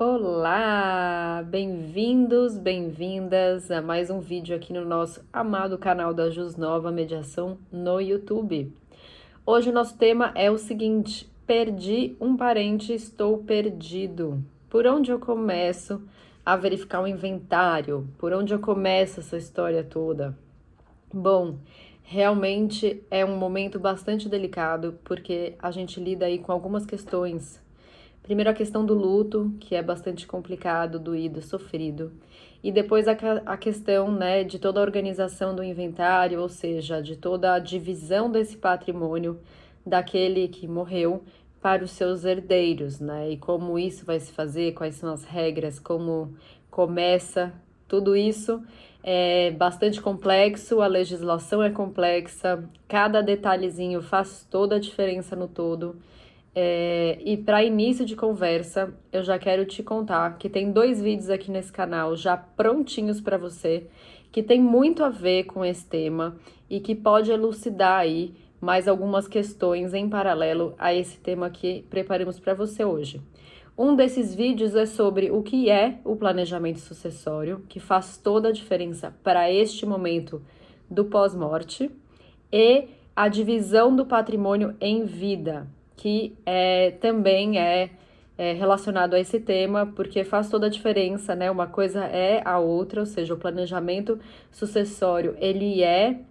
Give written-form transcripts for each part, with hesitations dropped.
Olá! Bem-vindos, bem-vindas a mais um vídeo aqui no nosso amado canal da Jus Nova Mediação no YouTube. Hoje o nosso tema é o seguinte: perdi um parente, estou perdido. Por onde eu começo a verificar o inventário? Por onde eu começo essa história toda? Bom, realmente é um momento bastante delicado porque a gente lida aí com algumas questões. Primeiro a questão do luto, que é bastante complicado, doído, sofrido. E depois a questão, né, de toda a organização do inventário, ou seja, de toda a divisão desse patrimônio daquele que morreu para os seus herdeiros, né? E como isso vai se fazer, quais são as regras, como começa, tudo isso é bastante complexo, a legislação é complexa, cada detalhezinho faz toda a diferença no todo. E para início de conversa, eu já quero te contar que tem 2 vídeos aqui nesse canal já prontinhos para você, que tem muito a ver com esse tema e que pode elucidar aí mais algumas questões em paralelo a esse tema que preparamos para você hoje. Um desses vídeos é sobre o que é o planejamento sucessório, que faz toda a diferença para este momento do pós-morte, e a divisão do patrimônio em vida, que também é relacionado a esse tema, porque faz toda a diferença, né? Uma coisa é a outra, ou seja, o planejamento sucessório, ele é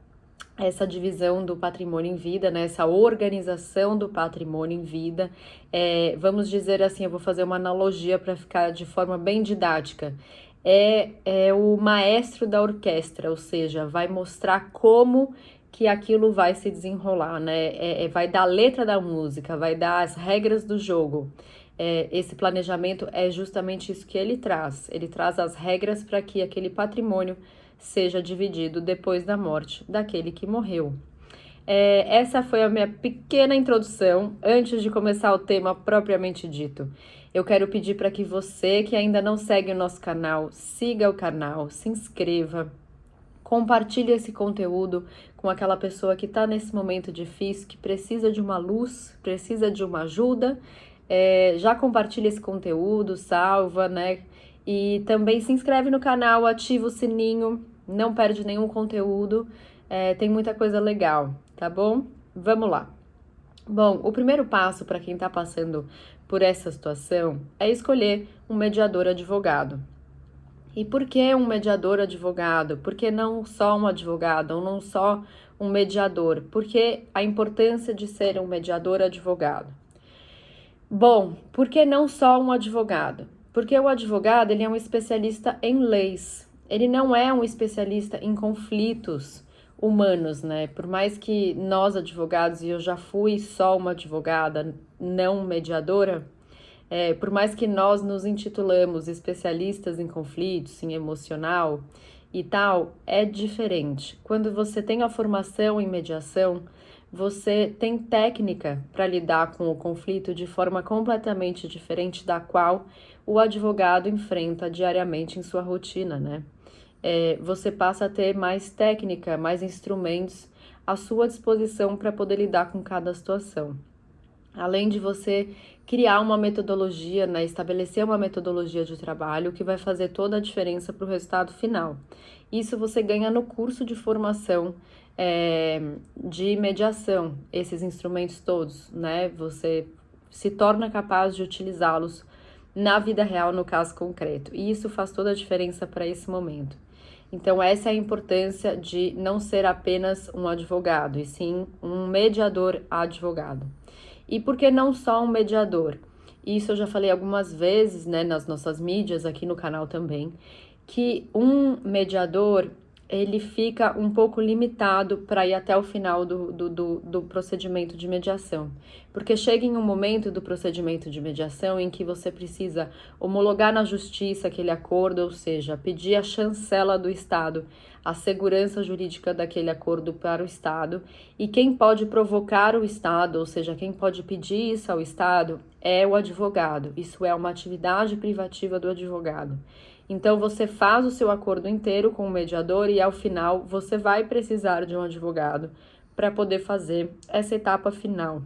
essa divisão do patrimônio em vida, né? Essa organização do patrimônio em vida. Vamos dizer assim, eu vou fazer uma analogia para ficar de forma bem didática. É o maestro da orquestra, ou seja, vai mostrar como que aquilo vai se desenrolar, né? Vai dar a letra da música, vai dar as regras do jogo. Esse planejamento é justamente isso que ele traz. Ele traz as regras para que aquele patrimônio seja dividido depois da morte daquele que morreu. Essa foi a minha pequena introdução antes de começar o tema propriamente dito. Eu quero pedir para que você que ainda não segue o nosso canal, siga o canal, se inscreva, compartilhe esse conteúdo com aquela pessoa que está nesse momento difícil, que precisa de uma luz, precisa de uma ajuda. Já compartilha esse conteúdo, salva, né? E também se inscreve no canal, ativa o sininho, não perde nenhum conteúdo, tem muita coisa legal, tá bom? Vamos lá. Bom, o primeiro passo para quem está passando por essa situação é escolher um mediador advogado. E por que um mediador advogado? Por que não só um advogado ou não só um mediador? Por que a importância de ser um mediador advogado? Bom, por que não só um advogado? Porque o advogado, ele é um especialista em leis. Ele não é um especialista em conflitos humanos, né? Por mais que nós advogados, e eu já fui só uma advogada, não mediadora, por mais que nós nos intitulamos especialistas em conflitos, em emocional e tal, é diferente. Quando você tem a formação em mediação, você tem técnica para lidar com o conflito de forma completamente diferente da qual o advogado enfrenta diariamente em sua rotina, né? Você passa a ter mais técnica, mais instrumentos à sua disposição para poder lidar com cada situação. Além de você criar uma metodologia, né, estabelecer uma metodologia de trabalho que vai fazer toda a diferença para o resultado final. Isso você ganha no curso de formação de mediação, esses instrumentos todos, né? Você se torna capaz de utilizá-los na vida real, no caso concreto. E isso faz toda a diferença para esse momento. Então, essa é a importância de não ser apenas um advogado, e sim um mediador advogado. E por que não só um mediador? Isso eu já falei algumas vezes, né, nas nossas mídias, aqui no canal também, que um mediador, ele fica um pouco limitado para ir até o final do procedimento de mediação. Porque chega em um momento do procedimento de mediação em que você precisa homologar na justiça aquele acordo, ou seja, pedir a chancela do Estado, a segurança jurídica daquele acordo para o Estado, e quem pode provocar o Estado, ou seja, quem pode pedir isso ao Estado, é o advogado. Isso é uma atividade privativa do advogado. Então, você faz o seu acordo inteiro com o mediador e, ao final, você vai precisar de um advogado para poder fazer essa etapa final.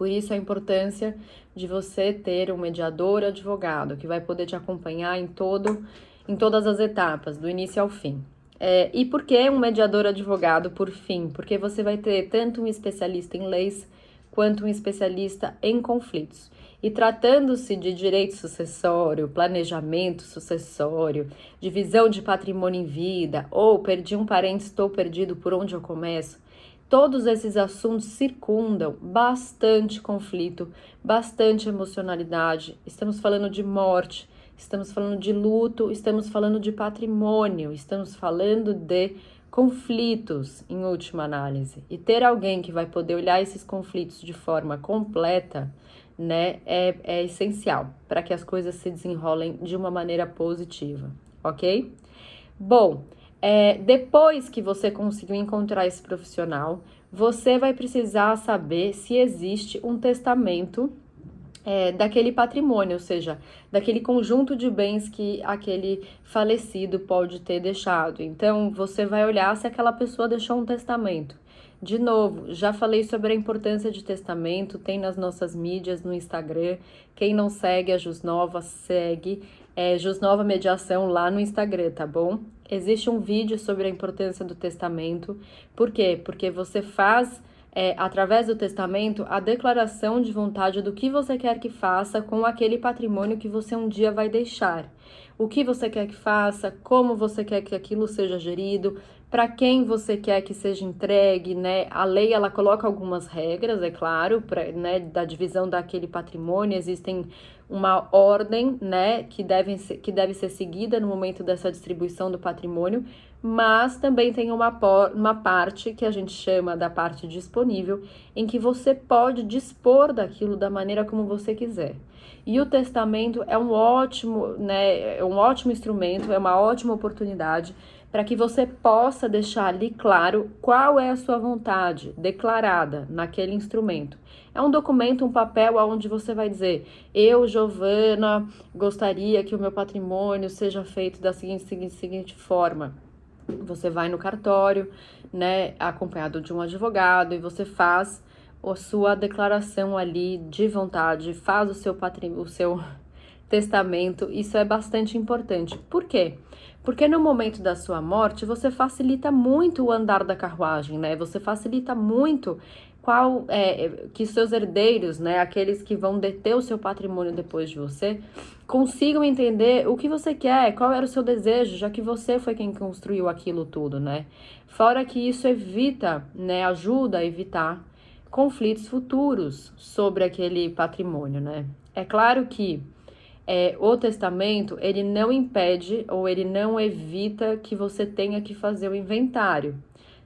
Por isso a importância de você ter um mediador advogado que vai poder te acompanhar em todas as etapas, do início ao fim. E por que um mediador advogado, por fim? Porque você vai ter tanto um especialista em leis quanto um especialista em conflitos. E tratando-se de direito sucessório, planejamento sucessório, divisão de patrimônio em vida, ou perdi um parente, estou perdido, por onde eu começo? Todos esses assuntos circundam bastante conflito, bastante emocionalidade. Estamos falando de morte, estamos falando de luto, estamos falando de patrimônio, estamos falando de conflitos, em última análise. E ter alguém que vai poder olhar esses conflitos de forma completa, né, é essencial para que as coisas se desenrolem de uma maneira positiva, ok? Bom, depois que você conseguiu encontrar esse profissional, você vai precisar saber se existe um testamento daquele patrimônio, ou seja, daquele conjunto de bens que aquele falecido pode ter deixado. Então, você vai olhar se aquela pessoa deixou um testamento. De novo, já falei sobre a importância de testamento, tem nas nossas mídias, no Instagram. Quem não segue a Jusnova, segue. Jusnova Mediação lá no Instagram, tá bom? Existe um vídeo sobre a importância do testamento. Por quê? Porque você faz, através do testamento, a declaração de vontade do que você quer que faça com aquele patrimônio que você um dia vai deixar. O que você quer que faça, como você quer que aquilo seja gerido, para quem você quer que seja entregue, né? A lei, ela coloca algumas regras, é claro, né, da divisão daquele patrimônio. Existem uma ordem, né, que deve ser seguida no momento dessa distribuição do patrimônio, mas também tem uma parte que a gente chama da parte disponível, em que você pode dispor daquilo da maneira como você quiser. E o testamento é um ótimo, né, é um ótimo instrumento, é uma ótima oportunidade para que você possa deixar ali claro qual é a sua vontade declarada naquele instrumento. É um documento, um papel onde você vai dizer: eu, Giovana, gostaria que o meu patrimônio seja feito da seguinte forma. Você vai no cartório, né, acompanhado de um advogado, e você faz a sua declaração ali de vontade, faz o seu testamento. Isso é bastante importante. Por quê? Porque no momento da sua morte, você facilita muito o andar da carruagem, né? Você facilita muito que seus herdeiros, né, aqueles que vão deter o seu patrimônio depois de você, consigam entender o que você quer, qual era o seu desejo, já que você foi quem construiu aquilo tudo, né? Fora que isso evita, né, ajuda a evitar conflitos futuros sobre aquele patrimônio, né? É claro que o testamento, ele não impede ou ele não evita que você tenha que fazer o inventário,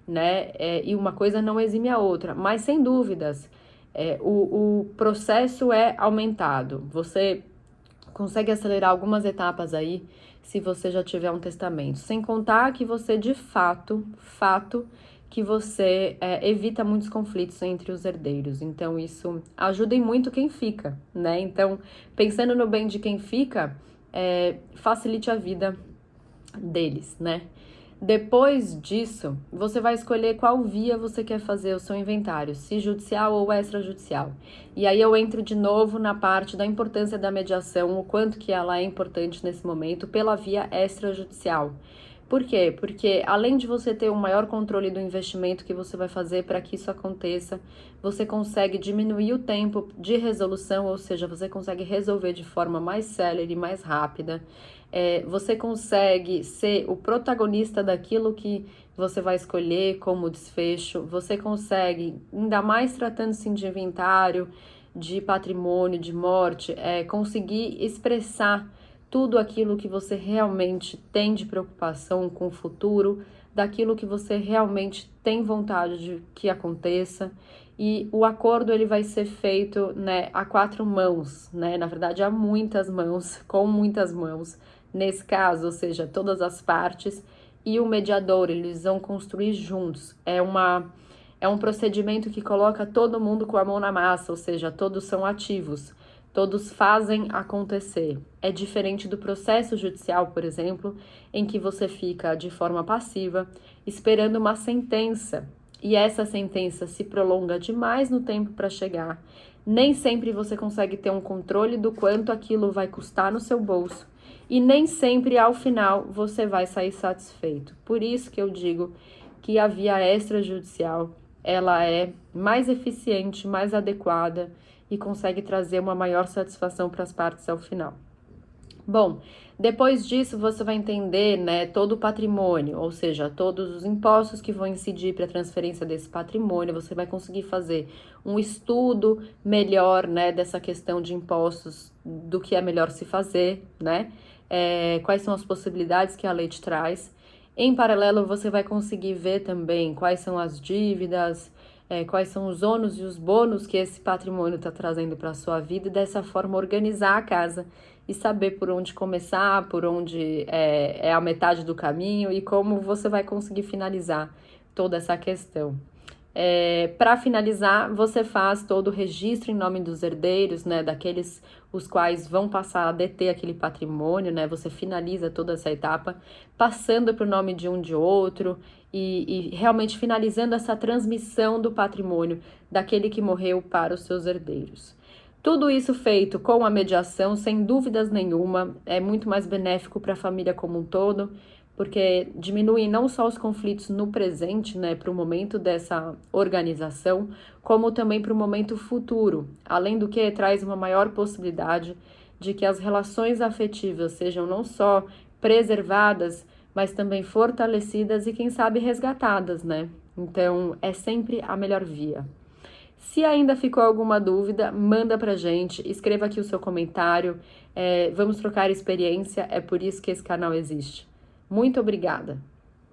né? E uma coisa não exime a outra, mas sem dúvidas, o processo é aumentado. Você consegue acelerar algumas etapas aí se você já tiver um testamento, sem contar que você de fato que você evita muitos conflitos entre os herdeiros. Então, isso ajuda muito quem fica, né? Então, pensando no bem de quem fica, facilite a vida deles, né? Depois disso, você vai escolher qual via você quer fazer o seu inventário, se judicial ou extrajudicial. E aí eu entro de novo na parte da importância da mediação, o quanto que ela é importante nesse momento, pela via extrajudicial. Por quê? Porque além de você ter um maior controle do investimento que você vai fazer para que isso aconteça, você consegue diminuir o tempo de resolução, ou seja, você consegue resolver de forma mais célere, mais rápida. Você consegue ser o protagonista daquilo que você vai escolher como desfecho. Você consegue, ainda mais tratando-se de inventário, de patrimônio, de morte, conseguir expressar tudo aquilo que você realmente tem de preocupação com o futuro, daquilo que você realmente tem vontade de que aconteça. E o acordo, ele vai ser feito, né, a 4 mãos, né? Na verdade, há muitas mãos, com muitas mãos, nesse caso, ou seja, todas as partes e o mediador, eles vão construir juntos. É um procedimento que coloca todo mundo com a mão na massa, ou seja, todos são ativos. Todos fazem acontecer. É diferente do processo judicial, por exemplo, em que você fica de forma passiva, esperando uma sentença. e essa sentença se prolonga demais no tempo para chegar, nem sempre você consegue ter um controle do quanto aquilo vai custar no seu bolso e nem sempre ao final você vai sair satisfeito. Por isso que eu digo que a via extrajudicial ela é mais eficiente, mais adequada e consegue trazer uma maior satisfação para as partes ao final. Bom, depois disso você vai entender, né, todo o patrimônio, ou seja, todos os impostos que vão incidir para a transferência desse patrimônio. Você vai conseguir fazer um estudo melhor, né, dessa questão de impostos, do que é melhor se fazer, né, quais são as possibilidades que a lei te traz. Em paralelo, você vai conseguir ver também quais são as dívidas, quais são os ônus e os bônus que esse patrimônio está trazendo para a sua vida e dessa forma organizar a casa e saber por onde começar, por onde é a metade do caminho e como você vai conseguir finalizar toda essa questão. Para finalizar, você faz todo o registro em nome dos herdeiros, né, daqueles os quais vão passar a deter aquele patrimônio, né, você finaliza toda essa etapa, passando para o nome de um de outro e realmente finalizando essa transmissão do patrimônio daquele que morreu para os seus herdeiros. Tudo isso feito com a mediação, sem dúvidas nenhuma, é muito mais benéfico para a família como um todo, porque diminui não só os conflitos no presente, né, para o momento dessa organização, como também para o momento futuro, além do que traz uma maior possibilidade de que as relações afetivas sejam não só preservadas, mas também fortalecidas e, quem sabe, resgatadas, né? Então, é sempre a melhor via. Se ainda ficou alguma dúvida, manda pra gente, escreva aqui o seu comentário, vamos trocar experiência, é por isso que esse canal existe. Muito obrigada!